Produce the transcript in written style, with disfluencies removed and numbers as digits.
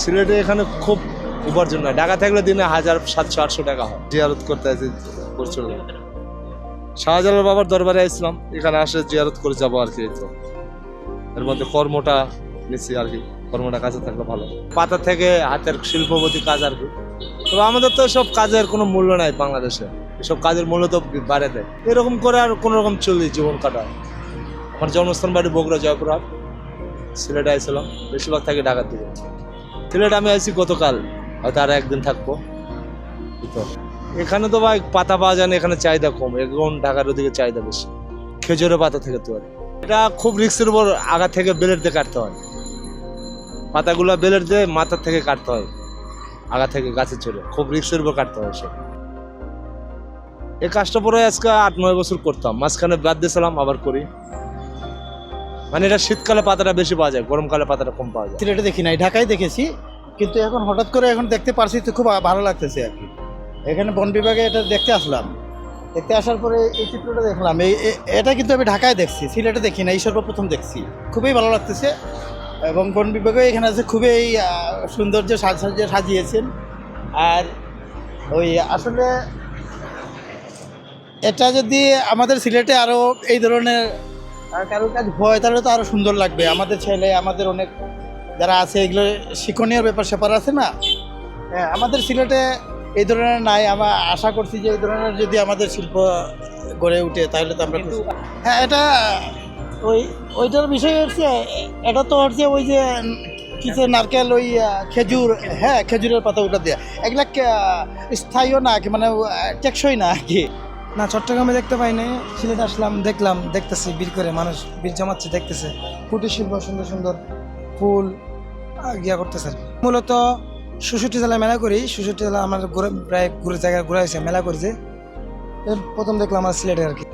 সিলেটে এখানে খুব উপার্জন হয়, ঢাকা থাকলে দিনে 1700-800 টাকা হয়। জিয়ারত করতে আসি প্রচুর। শাহজালাল বাবার দরবারে আসলাম, এখানে আসে জিয়ারত করে যাবো আর কি। তো এর মধ্যে কর্মটা নিচ্ছি আর কি, কর্মটা কাছে থাকলে ভালো। পাতা থেকে হাতের শিল্পপতি কাজ আর কি। তবে আমাদের তো সব কাজের কোনো মূল্য নাই বাংলাদেশে, এসব কাজের মূল্য তো বাড়ে দেয়। এরকম করে আর কোনো রকম চলি জীবন কাটায়। আমার জন্মস্থান বাড়ি বগুড়া জয়পুরহাট, সিলেটে আইছিলাম, বেশিরভাগ থাকি ঢাকার দিকে। সিলেট আমি আইছি গতকাল, হয়তো আর একদিন থাকবো। তো এখানে তো ভাই পাতা পাওয়া যায় না, এখানে চাহিদা কম, এখন ঢাকার ওদিকে চাহিদা বেশি। খেজুরের পাতা থেকে তৈরি, এটা খুব রিস্কের উপর আগা থেকে বেলেট দিয়ে কাটতে হয়। পাতাগুলো বেলেট দিয়ে মাথা থেকে কাটতে হয়, আগা থেকে গাছে চড়ে, খুব রিস্কের উপর কাটতে হয় সব। এই কাজটা পরে আজকে 8-9 বছর করতাম, মাঝখানে বাদ দিয়েছিলাম, আবার করি। মানে এটা শীতকালে পাতাটা বেশি পাওয়া যায়, গরমকালে পাতাটা কম পাওয়া যায়। সিলেটে দেখি নাই, ঢাকায় দেখেছি, কিন্তু এখন হঠাৎ করে এখন দেখতে পারছি তো খুব ভালো লাগতেছে আর কি। এখানে বন বিভাগে এটা দেখতে আসলাম, দেখতে আসার পরে এই চিত্রটা দেখলাম। এটা কিন্তু আমি ঢাকায় দেখছি, সিলেটে দেখি না, এই সর্বপ্রথম দেখছি। খুবই ভালো লাগতেছে। এবং বন বিভাগে এখানে আছে, খুবই সৌন্দর্য সাজিয়েছেন। আর ওই আসলে এটা যদি আমাদের সিলেটে আরও এই ধরনের কারোর কাজ হয় তাহলে তো আরও সুন্দর লাগবে। আমাদের ছেলে, আমাদের অনেক যারা আছে, এগুলো শিক্ষণীয় ব্যাপার স্যাপার আছে না। হ্যাঁ, আমাদের সিলেটে এই ধরনের নাই। আমরা আশা করছি যে এই ধরনের যদি আমাদের শিল্প গড়ে উঠে তাহলে তো আমরা হ্যাঁ, এটা ওইটার বিষয় হচ্ছে, এটা তো হচ্ছে ওই যে কিছু নারকেল, ওই খেজুর, হ্যাঁ খেজুরের পাতা ওটা দেওয়া, এগুলা স্থায়ীও না, মানে টেকসই না আর কি। না, চট্টগ্রামে দেখতে পাই নাই, সিলেট আসলাম, দেখলাম, দেখতেছি ভিড় করে মানুষ ভিড় জমাচ্ছে, দেখতেছে কুটির শিল্প, সুন্দর সুন্দর ফুল গিয়া করতেছে আর কি। মূলত ৬৬ জেলায় মেলা করি, ৬৬ জেলা আমার প্রায় জায়গায় ঘুরে হয়েছে, মেলা করেছে। প্রথম দেখলাম আমার সিলেটে আর কি।